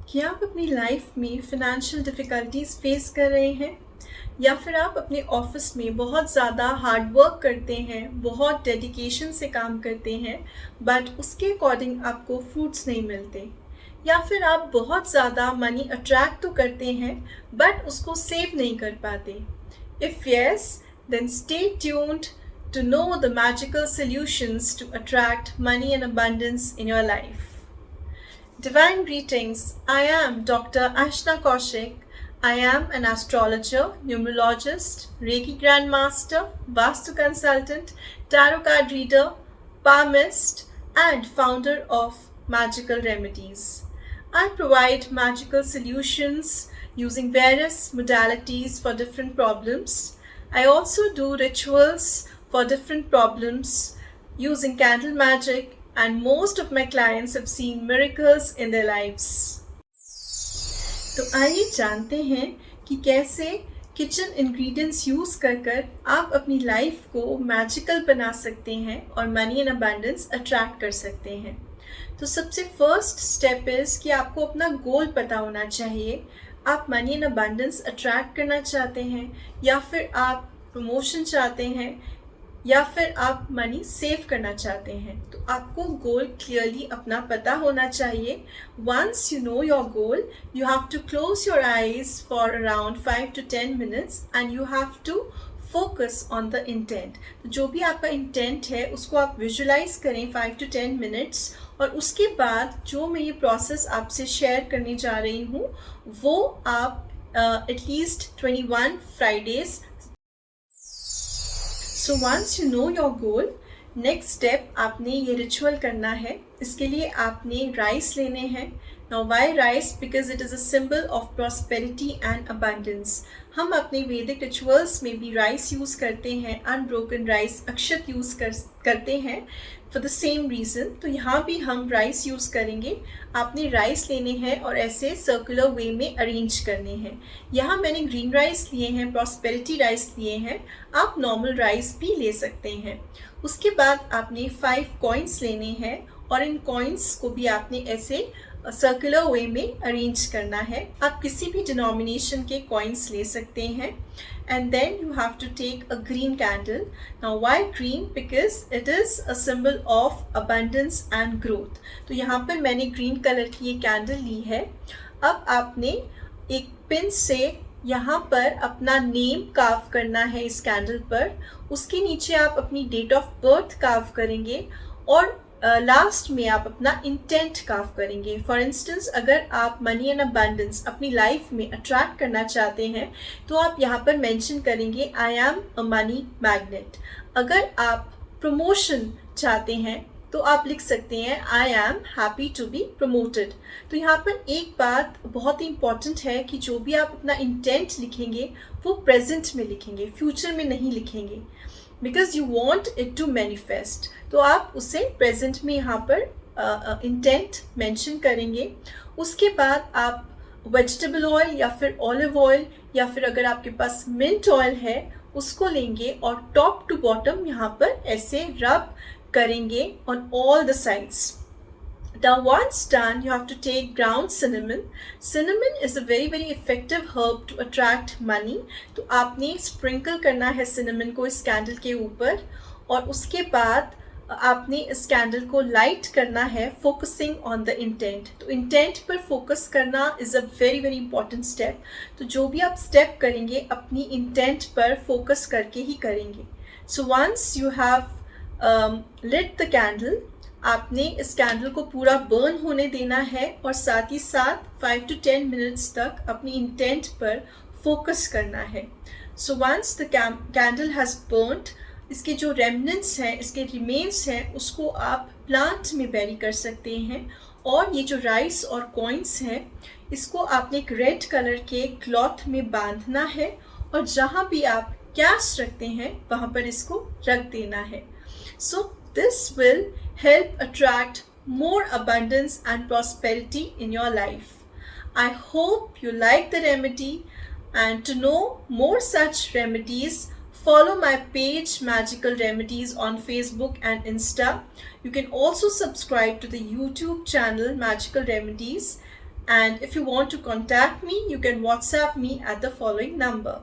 क्या आप अपनी लाइफ में फ़ाइनेंशियल डिफ़िकल्टीज़ फ़ेस कर रहे हैं? या फिर आप अपने ऑफ़िस में बहुत ज़्यादा हार्ड वर्क करते हैं, बहुत डेडिकेशन से काम करते हैं, बट उसके अकॉर्डिंग आपको फ्रूट्स नहीं मिलते? या फिर आप बहुत ज़्यादा मनी अट्रैक्ट तो करते हैं, बट उसको सेव नहीं कर पाते? If yes, then stay tuned to know the magical solutions to attract money and abundance in your life. Divine greetings. I am Dr. Ashna Kaushik. I am an astrologer, numerologist, Reiki Grandmaster, Vastu consultant, tarot card reader, palmist, and founder of Magical Remedies. I provide magical solutions using various modalities for different problems. I also do rituals for different problems using candle magic, and most of my clients have seen miracles in their lives. तो आइए जानते हैं कि कैसे kitchen ingredients use कर कर आप अपनी लाइफ को मैजिकल बना सकते हैं और मनी एंड अबंडेंस अट्रैक्ट कर सकते हैं। तो सबसे फर्स्ट स्टेप इज़ कि आपको अपना गोल पता होना चाहिए। आप मनी एंड अबंडेंस अट्रैक्ट करना चाहते हैं, या फिर आप प्रमोशन चाहते हैं, या फिर आप मनी सेव करना चाहते हैं। तो आपको गोल क्लियरली अपना पता होना चाहिए। Once you know your goal, you have to close your eyes for around 5 to 10 minutes and you have to focus on the intent. तो जो भी आपका इंटेंट है उसको आप विजुलाइज करें 5 to 10 minutes, और उसके बाद जो मैं ये प्रोसेस आपसे शेयर करने जा रही हूँ वो आप at least 21 Fridays। So once you know your goal, next step आपने ये रिचुअल करना है। इसके लिए आपने राइस लेने हैं। Now why rice? Because it is a symbol of prosperity and abundance. हम अपने वैदिक रिचुअल्स में भी राइस यूज़ करते हैं, अनब्रोकन राइस अक्षत यूज़ करते हैं फॉर द सेम रीज़न। तो यहाँ भी हम राइस यूज़ करेंगे। आपने राइस लेने हैं और ऐसे सर्कुलर वे में अरेंज करने हैं। यहाँ मैंने ग्रीन राइस लिए हैं, प्रॉस्पेरिटी राइस लिए हैं, आप नॉर्मल राइस भी ले सकते हैं। उसके बाद आपने 5 कॉइन्स लेने हैं और इन कॉइन्स को भी आपने ऐसे सर्कुलर वे में अरेंज करना है। आप किसी भी डिनोमिनेशन के कॉइन्स ले सकते हैं। And then you have to take a green candle. Now why green? Because it is a symbol of abundance and growth. तो यहाँ पर मैंने ग्रीन कलर की ये कैंडल ली है। अब आपने एक पिन से यहाँ पर अपना नेम कार्व करना है इस कैंडल पर। उसके नीचे आप अपनी डेट ऑफ बर्थ कार्व करेंगे और लास्ट में आप अपना इंटेंट कार्व करेंगे। फॉर इंस्टेंस, अगर आप मनी एंड अबंडेंस अपनी लाइफ में अट्रैक्ट करना चाहते हैं तो आप यहाँ पर मेंशन करेंगे I am a money magnet. अगर आप प्रमोशन चाहते हैं तो आप लिख सकते हैं I am happy to be promoted. तो यहाँ पर एक बात बहुत ही इंपॉर्टेंट है कि जो भी आप अपना इंटेंट लिखेंगे वो प्रेजेंट में लिखेंगे, फ्यूचर में नहीं लिखेंगे, because you want it to manifest. तो आप उसे प्रेजेंट में यहाँ पर इंटेंट मेंशन करेंगे। उसके बाद आप वेजिटेबल ऑयल या फिर ऑलिव ऑयल या फिर अगर आपके पास मिंट ऑयल है उसको लेंगे और टॉप टू बॉटम यहाँ पर ऐसे रब करेंगे on all the sides. Now once done, you have to take ground cinnamon. Cinnamon is a very effective herb to attract money. तो आपने sprinkle करना है cinnamon को इस कैंडल के ऊपर, और उसके बाद आपने इस कैंडल को लाइट करना है फोकसिंग ऑन द इंटेंट। तो इंटेंट पर फोकस करना is a very important step. तो जो भी आप स्टेप करेंगे अपनी इंटेंट पर फोकस करके ही करेंगे। So once you have lit the candle, आपने इस कैंडल को पूरा बर्न होने देना है और साथ ही साथ 5 to 10 minutes तक अपनी इंटेंट पर फोकस करना है। So once the candle has burned, इसके जो रेमनेंट्स हैं, इसके रिमेन्स हैं, उसको आप प्लांट में बैरी कर सकते हैं। और ये जो राइस और कॉइन्स हैं इसको आपने एक रेड कलर के क्लॉथ में बांधना है और जहाँ भी आप कैश रखते हैं वहाँ पर इसको रख देना है। सो this will help attract more abundance and prosperity in your life. I hope you like the remedy, and to know more such remedies, follow my page Magical Remedies on Facebook and Insta. You can also subscribe to the YouTube channel Magical Remedies, And if you want to contact me, you can WhatsApp me at the following number.